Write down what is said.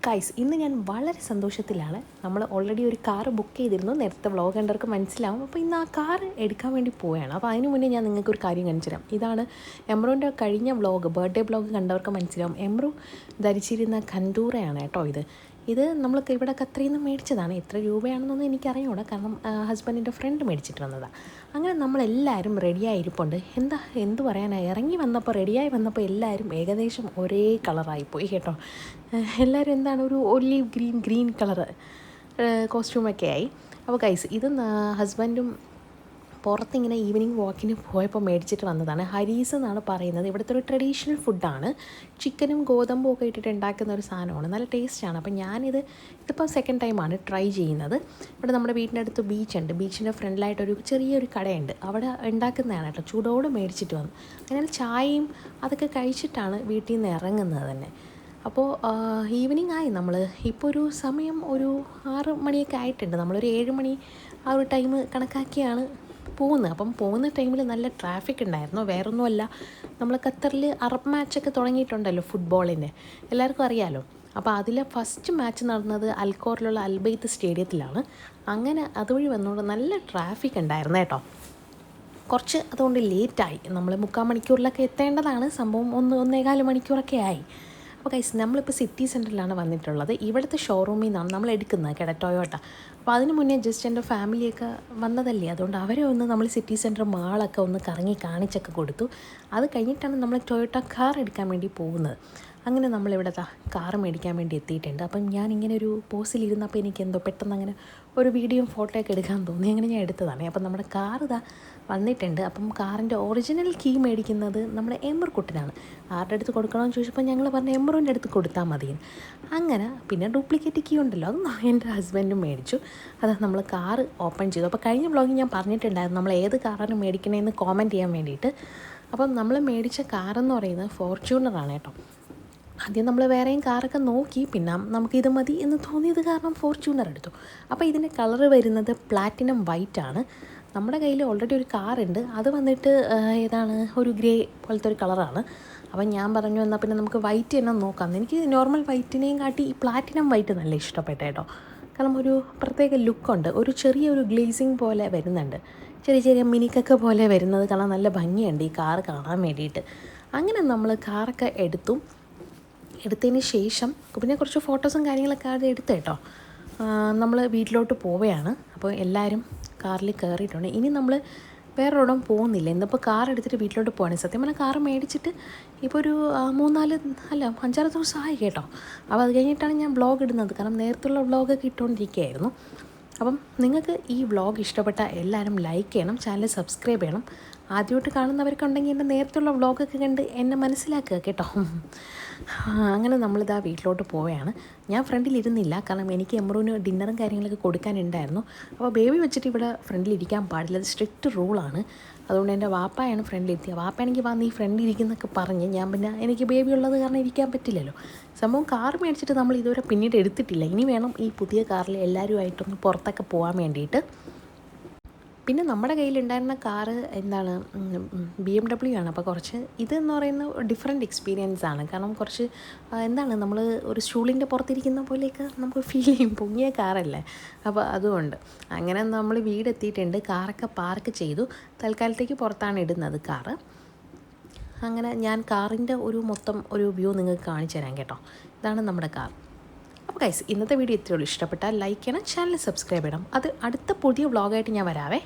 Guys, ഇന്ന് ഞാൻ വളരെ സന്തോഷത്തിലാണ്. നമ്മൾ ഓൾറെഡി ഒരു കാറ് ബുക്ക് ചെയ്തിരുന്നു. നേരത്തെ വ്ളോഗ് കണ്ടവർക്ക് മനസ്സിലാവും. അപ്പോൾ ഇന്ന് ആ കാറ് എടുക്കാൻ വേണ്ടി പോവുകയാണ്. അപ്പോൾ അതിന് മുന്നേ ഞാൻ നിങ്ങൾക്കൊരു കാര്യം കാണിച്ചു തരാം. ഇതാണ് എമ്രുവിൻ്റെ കഴിഞ്ഞ വ്ളോഗ്, ബർത്ത്ഡേ വ്ളോഗ് കണ്ടവർക്ക് മനസ്സിലാവും. എമ്രു ധരിച്ചിരുന്ന കന്തൂറയാണ് കേട്ടോ ഇത് നമ്മൾക്ക് ഇവിടെ ഖത്തറിൽ നിന്ന് മേടിച്ചതാണ്. എത്ര രൂപയാണെന്നൊന്നും എനിക്കറിഞ്ഞൂടാ, കാരണം ഹസ്ബൻഡിൻ്റെ ഫ്രണ്ട് മേടിച്ചിട്ട് വന്നതാണ്. അങ്ങനെ നമ്മളെല്ലാവരും റെഡിയായിരിപ്പുണ്ട്. എന്ത് പറയാനാണ്, ഇറങ്ങി വന്നപ്പോൾ റെഡിയായി വന്നപ്പോൾ എല്ലാവരും ഏകദേശം ഒരേ കളറായിപ്പോയി കേട്ടോ. എല്ലാവരും എന്താണ് ഒരു ഒലീവ് ഗ്രീൻ കളറ് കോസ്റ്റ്യൂമൊക്കെ ആയി. അപ്പോൾ ഗൈസ്, ഇത് ഹസ്ബൻഡും പുറത്തിങ്ങനെ ഈവനിങ് വാക്കിന് പോയപ്പോൾ മേടിച്ചിട്ട് വന്നതാണ്. ഹരീസ് എന്നാണ് പറയുന്നത്. ഇവിടുത്തെ ഒരു ട്രഡീഷണൽ ഫുഡാണ്. ചിക്കനും ഗോതമ്പും ഒക്കെ ഇട്ടിട്ട് ഉണ്ടാക്കുന്ന ഒരു സാധനമാണ്. നല്ല ടേസ്റ്റാണ്. അപ്പോൾ ഇതിപ്പോൾ സെക്കൻഡ് ടൈമാണ് ട്രൈ ചെയ്യുന്നത്. ഇവിടെ നമ്മുടെ വീടിൻ്റെ അടുത്ത് ബീച്ചുണ്ട്. ബീച്ചിൻ്റെ ഫ്രണ്ടിലായിട്ടൊരു ചെറിയൊരു കടയുണ്ട്. അവിടെ ഉണ്ടാക്കുന്നതാണ് കേട്ടോ. ചൂടോടെ മേടിച്ചിട്ട് വന്നു. അതിനാൽ ചായയും അതൊക്കെ കഴിച്ചിട്ടാണ് വീട്ടിൽ നിന്ന് ഇറങ്ങുന്നത് തന്നെ. അപ്പോൾ ഈവനിങ് ആയി. ഇപ്പോൾ ഒരു സമയം ഒരു 6 മണിയൊക്കെ ആയിട്ടുണ്ട്. നമ്മളൊരു 7 മണി ആ ഒരു ടൈം കണക്കാക്കിയാണ് പോകുന്നത്. അപ്പം പോകുന്ന ടൈമിൽ നല്ല ട്രാഫിക് ഉണ്ടായിരുന്നു. വേറൊന്നുമല്ല, നമ്മൾ ഖത്തറിൽ അറബ് മാച്ചൊക്കെ തുടങ്ങിയിട്ടുണ്ടല്ലോ ഫുട്ബോളിൻ്റെ, എല്ലാവർക്കും അറിയാമല്ലോ. അപ്പോൾ അതിലെ ഫസ്റ്റ് മാച്ച് നടന്നത് അൽക്കോറിലുള്ള അൽബൈത്ത് സ്റ്റേഡിയത്തിലാണ്. അങ്ങനെ അതുവഴി വന്നുകൊണ്ട് നല്ല ട്രാഫിക് ഉണ്ടായിരുന്നു കേട്ടോ. കുറച്ച് അതുകൊണ്ട് ലേറ്റായി. നമ്മൾ 3/4 മണിക്കൂറിലൊക്കെ എത്തേണ്ടതാണ്. സംഭവം 1-1.25 മണിക്കൂറൊക്കെ ആയി. അപ്പോൾ ഗൈസ്, നമ്മളിപ്പോൾ സിറ്റി സെൻറ്ററിലാണ് വന്നിട്ടുള്ളത്. ഇവിടുത്തെ ഷോറൂമിൽ നിന്നാണ് നമ്മൾ എടുക്കുന്നത്, ടൊയോട്ട. അപ്പോൾ അതിന് മുന്നേ ജസ്റ്റ് എൻ്റെ ഫാമിലിയൊക്കെ വന്നതല്ലേ, അതുകൊണ്ട് അവരെ നമ്മൾ സിറ്റി സെൻറ്റർ മാളൊക്കെ കറങ്ങി കാണിച്ചൊക്കെ കൊടുത്തു. അത് കഴിഞ്ഞിട്ടാണ് നമ്മൾ ടൊയോട്ട കാർ എടുക്കാൻ വേണ്ടി പോകുന്നത്. അങ്ങനെ നമ്മളിവിടെ കാറ് മേടിക്കാൻ വേണ്ടി എത്തിയിട്ടുണ്ട്. അപ്പം ഞാനിങ്ങനെ ഒരു പോസിലിരുന്നപ്പോൾ എനിക്ക് എന്തോ പെട്ടെന്ന് അങ്ങനെ ഒരു വീഡിയോയും ഫോട്ടോയൊക്കെ എടുക്കാൻ തോന്നി. അങ്ങനെ ഞാൻ എടുത്തതാണ്. അപ്പം നമ്മുടെ കാർ വന്നിട്ടുണ്ട്. അപ്പം കാറിൻ്റെ ഒറിജിനൽ കീ മേടിക്കുന്നത് നമ്മുടെ എമ്രുക്കുട്ടനാണ്. ആരുടെ അടുത്ത് കൊടുക്കണമെന്ന് ചോദിച്ചപ്പോൾ ഞങ്ങൾ പറഞ്ഞ എമ്രുവിൻ്റെ അടുത്ത് കൊടുത്താൽ മതിയെന്ന്. അങ്ങനെ പിന്നെ ഡ്യൂപ്ലിക്കേറ്റ് കീ ഉണ്ടല്ലോ, അത് എൻ്റെ ഹസ്ബൻഡും മേടിച്ചു. നമ്മൾ കാറ് ഓപ്പൺ ചെയ്തു. അപ്പോൾ കഴിഞ്ഞ വ്ളോഗിൽ ഞാൻ പറഞ്ഞിട്ടുണ്ടായിരുന്നു നമ്മൾ ഏത് കാറാണ് മേടിക്കണേന്ന് കോമൻറ്റ് ചെയ്യാൻ വേണ്ടിയിട്ട്. അപ്പം നമ്മൾ മേടിച്ച കാറെന്ന് പറയുന്നത് ഫോർച്യൂണറാണ് കേട്ടോ. ആദ്യം നമ്മൾ വേറെയും കാറൊക്കെ നോക്കി, പിന്നെ നമുക്കിത് മതി എന്ന് തോന്നിയത് കാരണം ഫോർച്യൂണർ എടുത്തു. അപ്പോൾ ഇതിൻ്റെ കളറ് വരുന്നത് പ്ലാറ്റിനം വൈറ്റ് ആണ്. നമ്മുടെ കയ്യിൽ ഓൾറെഡി ഒരു കാറുണ്ട്, അത് വന്നിട്ട് ഏതാണ് ഒരു ഗ്രേ പോലത്തെ ഒരു കളറാണ്. അപ്പം ഞാൻ പറഞ്ഞു, എന്നാൽ പിന്നെ നമുക്ക് വൈറ്റ് തന്നെ നോക്കാം. എനിക്ക് നോർമൽ വൈറ്റിനെയും കാട്ടി ഈ പ്ലാറ്റിനം വൈറ്റ് നല്ല ഇഷ്ടപ്പെട്ട കേട്ടോ. കാരണം ഒരു പ്രത്യേക ലുക്കുണ്ട്, ഒരു ചെറിയൊരു ഗ്ലേസിങ് പോലെ വരുന്നുണ്ട്, ചെറിയ മിനിക്കൊക്കെ പോലെ വരുന്നത്. കാരണം നല്ല ഭംഗിയുണ്ട് ഈ കാറ് കാണാൻ വേണ്ടിയിട്ട്. അങ്ങനെ നമ്മൾ കാറൊക്കെ എടുത്തതിന് ശേഷം പിന്നെ കുറച്ച് ഫോട്ടോസും കാര്യങ്ങളൊക്കെ അവിടെ എടുത്തു കേട്ടോ. നമ്മൾ വീട്ടിലോട്ട് പോവുകയാണ്. അപ്പോൾ എല്ലാവരും കാറിൽ കയറിയിട്ടുണ്ട്. ഇനി നമ്മൾ വേറെ ഇടം പോകുന്നില്ല. ഇന്നിപ്പോൾ കാർ എടുത്തിട്ട് വീട്ടിലോട്ട് പോവാണ്. സത്യം പറഞ്ഞാൽ കാർ മേടിച്ചിട്ട് ഇപ്പോൾ ഒരു 5-6 ദിവസമായി കേട്ടോ. അപ്പോൾ അത് കഴിഞ്ഞിട്ടാണ് ഞാൻ വ്ളോഗ് ഇടുന്നത്. കാരണം നേരത്തുള്ള വ്ളോഗൊക്കെ ഇട്ടുകൊണ്ടിരിക്കുകയായിരുന്നു. അപ്പം നിങ്ങൾക്ക് ഈ വ്ളോഗ് ഇഷ്ടപ്പെട്ട എല്ലാവരും ലൈക്ക് ചെയ്യണം, ചാനൽ സബ്സ്ക്രൈബ് ചെയ്യണം. ആദ്യമായിട്ട് കാണുന്നവർക്കുണ്ടെങ്കിൽ എൻ്റെ നേരത്തുള്ള വ്ളോഗൊക്കെ കണ്ട് എന്നെ മനസ്സിലാക്കുക കേട്ടോ. അങ്ങനെ നമ്മളിതാ വീട്ടിലോട്ട് പോവുകയാണ്. ഞാൻ ഫ്രണ്ടിലിരുന്നില്ല, കാരണം എനിക്ക് എമ്രുവിന് ഡിന്നറും കാര്യങ്ങളൊക്കെ കൊടുക്കാനുണ്ടായിരുന്നു. അപ്പോൾ ബേബി വെച്ചിട്ട് ഇവിടെ ഫ്രണ്ടിലിരിക്കാൻ പാടില്ല, അത് സ്ട്രിക്റ്റ് റൂളാണ്. അതുകൊണ്ട് എൻ്റെ വാപ്പയാണ് ഫ്രണ്ടിലെത്തിയത്. വാപ്പയാണെങ്കിൽ വന്ന് ഈ ഫ്രണ്ടിലിരിക്കുന്നൊക്കെ പറഞ്ഞ് പിന്നെ എനിക്ക് ബേബി ഉള്ളത് കാരണം ഇരിക്കാൻ പറ്റില്ലല്ലോ. സംഭവം കാർ മേടിച്ചിട്ട് നമ്മൾ ഇതുവരെ പിന്നീട് എടുത്തിട്ടില്ല. ഇനി വേണം ഈ പുതിയ കാറിൽ എല്ലാവരുമായിട്ടൊന്ന് പുറത്തൊക്കെ പോകാൻ വേണ്ടിയിട്ട്. പിന്നെ നമ്മുടെ കയ്യിലുണ്ടായിരുന്ന കാറ് BMW ആണ്. അപ്പോൾ കുറച്ച് ഇതെന്ന് പറയുന്ന ഡിഫറെൻറ്റ് എക്സ്പീരിയൻസ് ആണ്. കാരണം കുറച്ച് നമ്മൾ ഒരു സ്റ്റൂളിൻ്റെ പുറത്തിരിക്കുന്ന പോലെയൊക്കെ നമുക്ക് ഫീൽ ചെയ്യും. പൊങ്ങിയ കാറല്ലേ, അപ്പോൾ അതുകൊണ്ട് അങ്ങനെ നമ്മൾ വീടെത്തിയിട്ടുണ്ട്. കാറൊക്കെ പാർക്ക് ചെയ്തു. തൽക്കാലത്തേക്ക് പുറത്താണ് ഇടുന്നത് കാറ്. അങ്ങനെ ഞാൻ കാറിൻ്റെ മൊത്തം ഒരു വ്യൂ നിങ്ങൾക്ക് കാണിച്ചു തരാം കേട്ടോ. ഇതാണ് നമ്മുടെ കാർ. അപ്പോൾ ഗൈസ്, ഇന്നത്തെ വീഡിയോ ഇത്രയേ ഉള്ളൂ. ഇഷ്ടപ്പെട്ടാൽ ലൈക്ക് ചെയ്യണം, ചാനൽ സബ്സ്ക്രൈബ് ചെയ്യണം. അത് അടുത്ത പുതിയ വ്ളോഗായിട്ട് ഞാൻ വരാവേ.